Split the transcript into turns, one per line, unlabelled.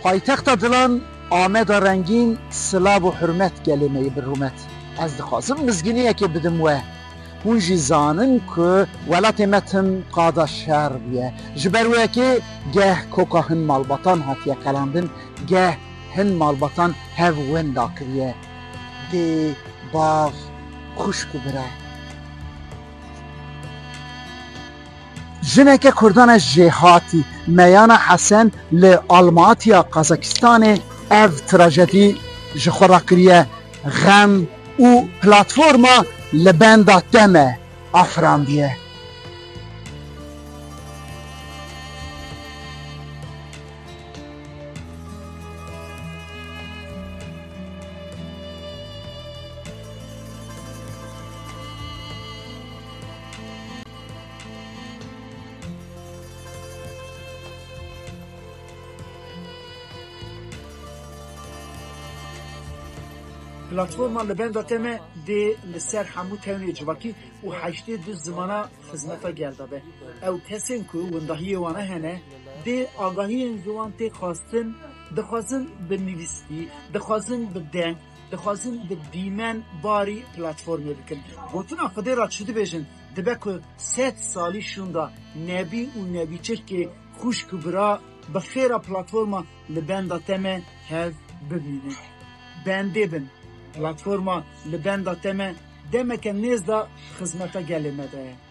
پایتخت دلان آمد رنگین سلاب و حرمت گلیمه برومت از دخواستم مزگینیه که بدم و هون جی زانن که ولات متن قادا شهر بیه جبروه که گه کوکا هن مالباتان هاتیه کلاندن گه هن مالباتان هف وندا کریه دی باغ خوشک بره جنک کردان جهاتی میان حسن لآلماتیا قازاکستان اف تراژدی جخورا کریه غم و پلاتفورما لبندا دمه افراندیه پلاتفورما لبندا تمه دی لسر همو تونی جواکی و حشتی دو زمانا خدمتا گرده به او کسین که وندهی وانه هنه دی آگاهی انزوان تی خواستن دخواستن به نویسی دخواستن به دنگ دخواستن به دیمن باری پلاتفورمی بکن گوتون افاده راد شده بیشن دبه که 7 سالی شونده نبی و نبی چه که خوش کبرا بخیر پلاتفورما لبندا تمه هف ببینه بنده بن پلاتفورما لبندا تمه دمک نیز دا خدمتا گلیمه ده